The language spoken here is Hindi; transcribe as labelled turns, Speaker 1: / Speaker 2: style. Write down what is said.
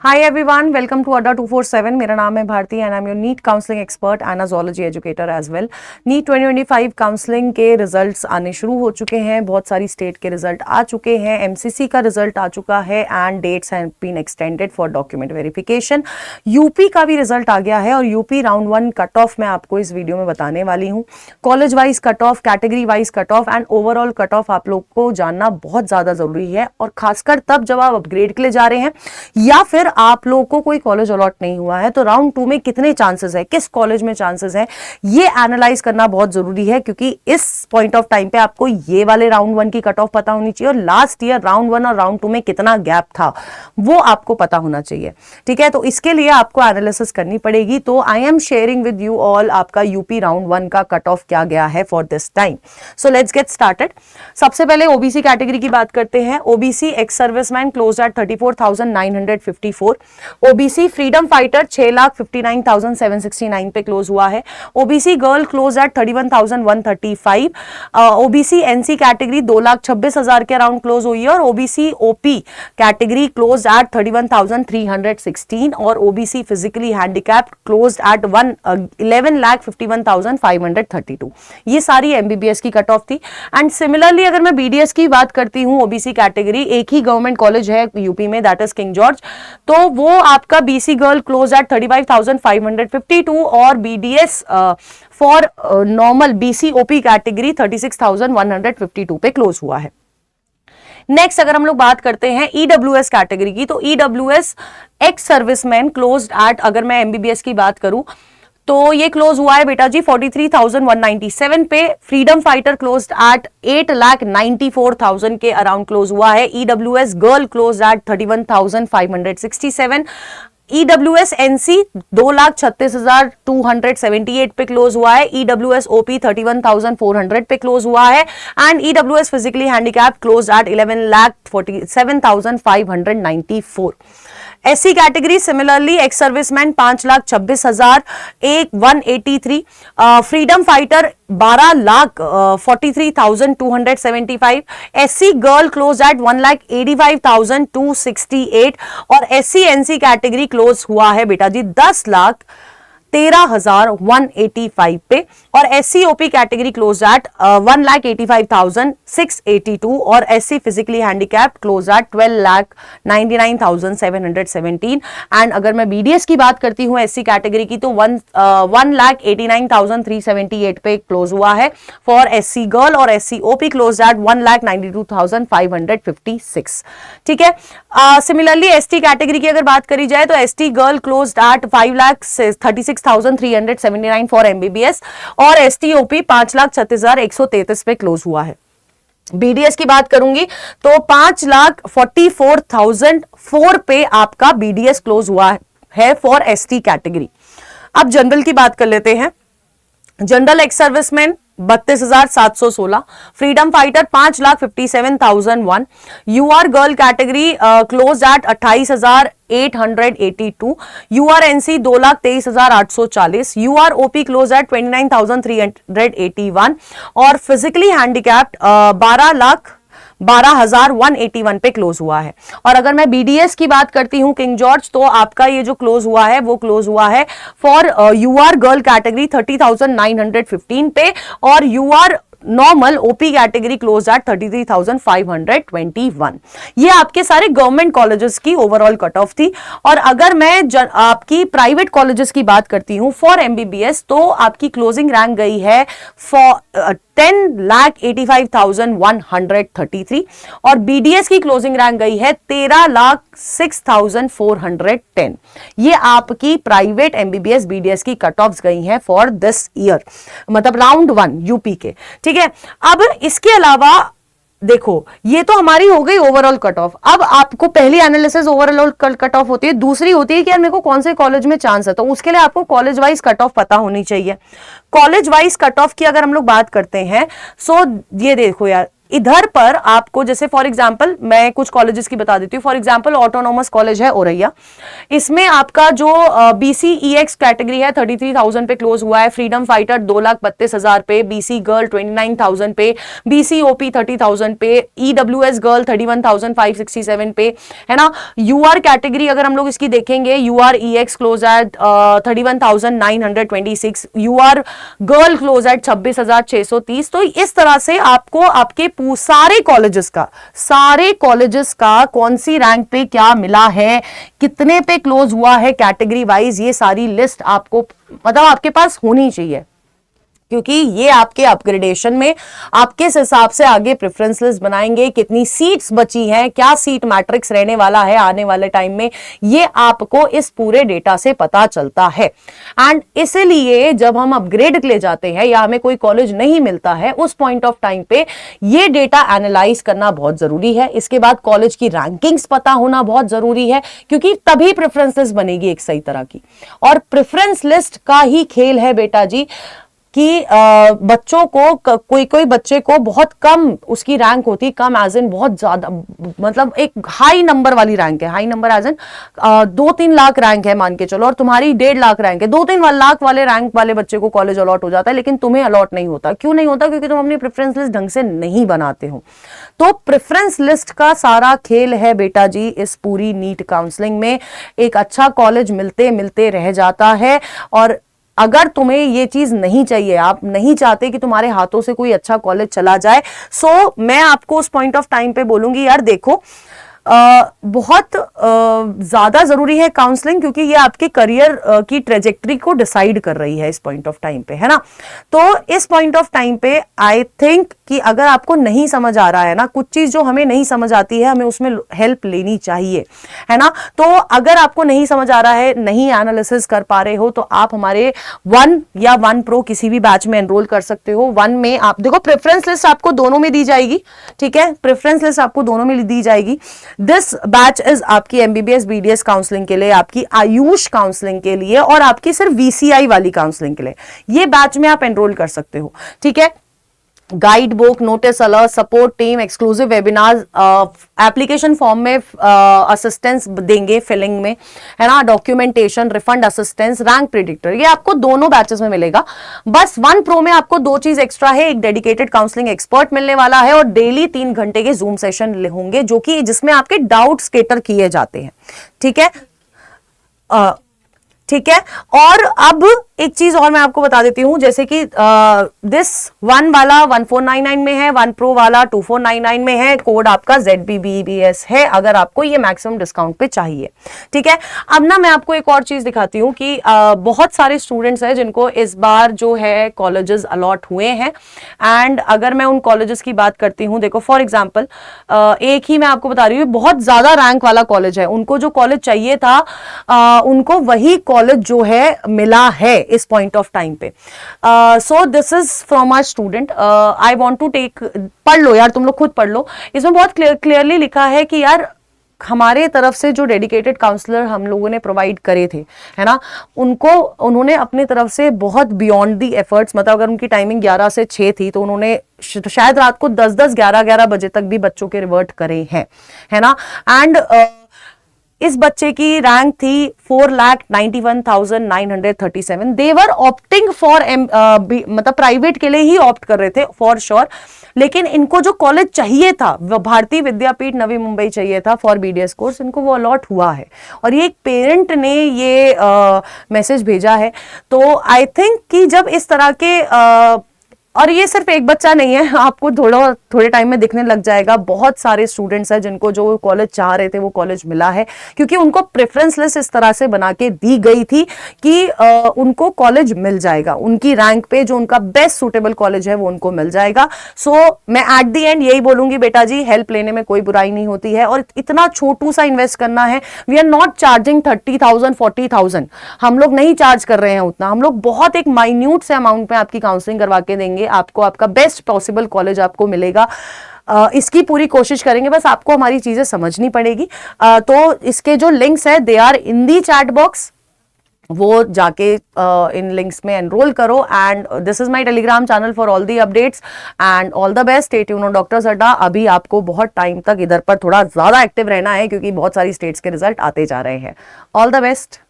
Speaker 1: Hi everyone, welcome to Adda 247. मेरा नाम है Bharti and I am your NEET counselling expert and zoology educator as well. NEET 2025 counselling के रिजल्ट्स आने शुरू हो चुके हैं, बहुत सारी स्टेट के रिजल्ट आ चुके हैं, एमसीसी का रिजल्ट आ चुका है and dates have been extended for document verification. UP का भी रिजल्ट आ गया है और यूपी राउंड 1 कट ऑफ मैं आपको इस वीडियो में बताने वाली हूँ। College wise cut off, category wise cut off and overall cut of आप लोग को जानना बहुत ज्यादा जरूरी है, और खासकर तब जब आप अपग्रेड के लिए जा रहे हैं या फिर आप लोगों को कोई कॉलेज अलॉट नहीं हुआ है तो राउंड 2 में कितने चांसेस है, किस कॉलेज में चांसेस है, ये एनालाइज करना बहुत जरूरी है, क्योंकि इस पॉइंट ऑफ टाइम पे आपको ये वाले राउंड 1 की कट ऑफ पता होनी चाहिए और लास्ट ईयर राउंड 1 और राउंड 2 में कितना गैप था वो आपको पता होना चाहिए। ठीक है, तो इसके लिए आपको एनालिसिस करनी पड़ेगी। तो I am sharing with you all आपका यूपी राउंड 1 का कट ऑफ क्या गया है for this time. So let's get started. सबसे पहले ओबीसी कैटेगरी की बात करते हैं। OBC ex serviceman close eight 34,954। OBC freedom fighter 6,59,769 पे क्लोज हुआ है। OBC girl close eight 31,135। OBC NC category 2,26,000 के अराउंड क्लोज हुई है और OBC OP category close eight 31,316 और OBC physically handicapped close eight 11,51,532। ये सारी एमबीबीएस की कट ऑफ थी। एंड सिमिलरली अगर मैं बीडीएस की बात करती हूँ, ओबीसी कैटेगरी एक ही गवर्नमेंट कॉलेज है यूपी में, दैट इज किंग जॉर्ज, तो वो आपका बीसी गर्ल क्लोज एट 35,552 और BDS for normal BC OP category 36,152 पे क्लोज हुआ है। नेक्स्ट अगर हम लोग बात करते हैं ईडब्ल्यूएस कैटेगरी की, तो EWS ex serviceman closed eight, अगर मैं एमबीबीएस की बात करूं तो ये क्लोज हुआ है बेटा जी 43,197 पे। फ्रीडम फाइटर क्लोज्ड एट 8,94,000 के अराउंड क्लोज हुआ है। EWS girl close eight 31,567। EWS NC 2,36,278 पे क्लोज हुआ है। ईडब्ल्यूएस ओपी 31,400 पे क्लोज हुआ है and EWS physically handicap close eight 11,47,594। SC category similarly ex serviceman 5,26,183। Freedom fighter 12,43,275। SC girl close eight 1,85,268 और एससी एनसी कैटेगरी क्लोज हुआ है बेटा जी 10,13,185 पे और SC OP category close eight 1,85,682 और SC physically handicap close eight 12,99,717। And अगर मैं बीडीएस की बात करती हूँ एससी कैटेगरी की, तो 1,89,378 पे क्लोज हुआ है फॉर एससी गर्ल और एससी ओपी क्लोज एट 1,92,556। ठीक है, सिमिलरली एसटी कैटेगरी की अगर बात करी जाए तो ST girl close eight 5,36,379 for MBBS और एसटी ओपी 5,36,133 पे क्लोज हुआ है। बीडीएस की बात करूंगी तो 5,44,004 पे आपका बीडीएस क्लोज हुआ है फॉर एसटी कैटेगरी। अब जनरल की बात कर लेते हैं। General ex serviceman 32,716। Freedom fighter 5,57,001। UR girl category close at 28,882। UR NC 2,23,840। UR OP close at 29,381 और फिजिकली हैंडीकैप्ड 12,181 पे क्लोज हुआ है। और अगर मैं बीडीएस की बात करती हूं किंग जॉर्ज, तो आपका ये जो क्लोज हुआ है वो क्लोज हुआ है फॉर यूआर गर्ल कैटेगरी 30,915 पे और UR normal OP category close at 33,521। ये आपके सारे गवर्नमेंट कॉलेजेस की ओवरऑल कट ऑफ थी। और अगर मैं आपकी प्राइवेट कॉलेजेस की बात करती हूं फॉर एमबीबीएस, तो आपकी क्लोजिंग रैंक गई है फॉर 10,85,133 और बीडीएस की क्लोजिंग रैंक गई है 13,06,410। ये आपकी प्राइवेट एमबीबीएस बीडीएस की कट ऑफ्स गई हैं फॉर दिस ईयर, मतलब राउंड 1 यूपी के। ठीक है, अब इसके अलावा देखो ये तो हमारी हो गई ओवरऑल कट ऑफ। अब आपको पहली एनालिसिस ओवरऑल कट ऑफ होती है, दूसरी होती है कि यार मेरे को कौन से कॉलेज में चांस है, तो उसके लिए आपको कॉलेज वाइज कट ऑफ पता होनी चाहिए। कॉलेज वाइज कट ऑफ की अगर हम लोग बात करते हैं, सो ये देखो यार, इधर पर आपको जैसे फॉर एग्जांपल मैं कुछ कॉलेजेस की बता देती हूँ। फॉर एग्जांपल ऑटोनॉमस कॉलेज है औरैया, इसमें आपका जो BCEX कैटेगरी है 33,000 पे क्लोज हुआ है, फ्रीडम फाइटर 2,32,000 पे, BC गर्ल 29,000 पे, BCOP 30,000 पे, EWS गर्ल 31,567 पे, है ना। UR कैटेगरी अगर हम लोग इसकी देखेंगे, UREX close eight 31,926, UR girl close eight 26,630। तो इस तरह से आपको आपके सारे कॉलेजेस का कौन सी रैंक पे क्या मिला है, कितने पे क्लोज हुआ है कैटेगरी वाइज, ये सारी लिस्ट आपको मतलब आपके पास होनी चाहिए, क्योंकि ये आपके अपग्रेडेशन में आपके हिसाब से आगे प्रेफरेंस लिस्ट बनाएंगे, कितनी सीट्स बची हैं, क्या सीट मैट्रिक्स रहने वाला है आने वाले टाइम में, ये आपको इस पूरे डेटा से पता चलता है। एंड इसलिए जब हम अपग्रेड के लिए जाते हैं या हमें कोई कॉलेज नहीं मिलता है, उस पॉइंट ऑफ टाइम पे ये डेटा एनालाइज करना बहुत जरूरी है। इसके बाद कॉलेज की रैंकिंग्स पता होना बहुत जरूरी है, क्योंकि तभी प्रेफरेंस लिस्ट बनेगी एक सही तरह की। और प्रेफरेंस लिस्ट का ही खेल है बेटा जी कि बच्चों को कोई बच्चे को बहुत कम उसकी रैंक होती, कम एज इन बहुत ज्यादा, मतलब एक हाई नंबर वाली रैंक है, high number as in 2-3 lakh rank है मान के चलो, और तुम्हारी 1.5 लाख रैंक है, 2-3 लाख वाले रैंक वाले बच्चे को कॉलेज अलॉट हो जाता है, लेकिन तुम्हें अलॉट नहीं होता। क्यों नहीं होता? क्योंकि तुम अपनी प्रेफरेंस लिस्ट ढंग से नहीं बनाते हो। तो प्रेफरेंस लिस्ट का सारा खेल है बेटा जी इस पूरी नीट काउंसलिंग में। एक अच्छा कॉलेज मिलते मिलते रह जाता है, और अगर तुम्हें ये चीज नहीं चाहिए, आप नहीं चाहते कि तुम्हारे हाथों से कोई अच्छा कॉलेज चला जाए, सो मैं आपको उस पॉइंट ऑफ टाइम पे बोलूंगी यार देखो, बहुत ज्यादा जरूरी है काउंसलिंग, क्योंकि ये आपके करियर की ट्रेजेक्टरी को डिसाइड कर रही है इस पॉइंट ऑफ टाइम पे, है ना। तो इस पॉइंट ऑफ टाइम पे आई थिंक कि अगर आपको नहीं समझ आ रहा है ना, कुछ चीज जो हमें नहीं समझ आती है, हमें उसमें हेल्प लेनी चाहिए, है ना। तो अगर आपको नहीं समझ आ रहा है, नहीं एनालिसिस कर पा रहे हो, तो आप हमारे 1 या 1 प्रो किसी भी बैच में एनरोल कर सकते हो। 1 में आप देखो प्रेफरेंस लिस्ट आपको दोनों में दी जाएगी, ठीक है, प्रेफरेंस लिस्ट आपको दोनों में दी जाएगी। दिस बैच इज आपकी MBBS BDS काउंसलिंग के लिए, आपकी आयुष काउंसलिंग के लिए, और आपकी सिर्फ VCI वाली काउंसलिंग के लिए। ये बैच में आप एनरोल कर सकते हो, ठीक है। Guide book, notice alert, support team, exclusive webinar, application form में असिस्टेंस देंगे फिलिंग में, है ना, documentation, refund assistance, rank predictor, ये आपको दोनों बैचेस में मिलेगा। बस 1 प्रो में आपको 2 चीज एक्स्ट्रा है, एक डेडिकेटेड काउंसलिंग एक्सपर्ट मिलने वाला है, और डेली 3 घंटे के जूम सेशन होंगे, जो कि जिसमें आपके डाउट्स कैटर किए जाते हैं, ठीक है। ठीक है। और अब एक चीज और मैं आपको बता देती हूं, जैसे कि दिस 1 वाला 1499 में है, 1 प्रो वाला 2499 में है, कोड आपका ZBBBS है अगर आपको ये मैक्सिमम डिस्काउंट पे चाहिए, ठीक है। अब ना मैं आपको एक और चीज दिखाती हूं कि बहुत सारे स्टूडेंट्स हैं जिनको इस बार जो है कॉलेजेस अलॉट हुए हैं, एंड अगर मैं उन कॉलेजेस की बात करती हूं, देखो फॉर एग्जाम्पल एक ही मैं आपको बता रही हूँ, बहुत ज्यादा रैंक वाला कॉलेज है, उनको जो कॉलेज चाहिए था उनको वही कॉलेज जो है मिला है इस पॉइंट ऑफ टाइम पे। So this is from my student, I want to take, पढ़ लो यार, तुम लोग खुद पढ़ लो, इसमें बहुत क्लियरली लिखा है कि यार हमारे तरफ से जो डेडिकेटेड काउंसलर हम लोगों ने प्रोवाइड करे थे, है ना, उन्होंने अपने तरफ से बहुत बियॉन्ड दी एफर्ट्स, मतलब अगर उनकी टाइमिंग 11 से 6 थी तो उन्होंने शायद रात को 10-10, 11-11 बजे तक भी बच्चों के रिवर्ट करे हैं, है ना। एंड इस बच्चे की रैंक थी 4,91,937। देवर ऑप्टिंग फॉर मतलब प्राइवेट के लिए ही ऑप्ट कर रहे थे फॉर श्योर, लेकिन इनको जो कॉलेज चाहिए था, भारतीय विद्यापीठ नवी मुंबई चाहिए था फॉर BDS कोर्स, इनको वो अलॉट हुआ है, और ये एक पेरेंट ने ये मैसेज भेजा है। तो आई थिंक कि जब इस तरह के और ये सिर्फ एक बच्चा नहीं है, आपको थोड़े टाइम में दिखने लग जाएगा, बहुत सारे स्टूडेंट्स हैं जिनको जो कॉलेज चाह रहे थे वो कॉलेज मिला है, क्योंकि उनको प्रेफरेंस लिस्ट इस तरह से बना के दी गई थी कि उनको कॉलेज मिल जाएगा, उनकी रैंक पे जो उनका बेस्ट सूटेबल कॉलेज है वो उनको मिल जाएगा। सो मैं एट दी एंड यही बोलूंगी बेटा जी, हेल्प लेने में कोई बुराई नहीं होती है, और इतना छोटू सा इन्वेस्ट करना है, वी आर नॉट चार्जिंग 30,000 40,000, हम लोग नहीं चार्ज कर रहे हैं उतना, हम लोग बहुत एक माइन्यूट से अमाउंट में आपकी काउंसलिंग करवा के देंगे, आपको आपका बेस्ट पॉसिबल कॉलेज आपको मिलेगा। इसकी पूरी कोशिश करेंगे, बस आपको हमारी चीजें समझनी पड़ेगी। तो इसके जो लिंक्स है they are in the chat box, वो जाके इन लिंक्स में एनरोल करो। And this is my Telegram channel for all the updates and all the best. Stay tuned on Doctors Adda. अभी आपको बहुत टाइम तक इधर पर थोड़ा ज्यादा एक्टिव रहना है क्योंकि बहुत सारी स्टेट्स के रिजल्ट आते जा रहे हैं। All the best.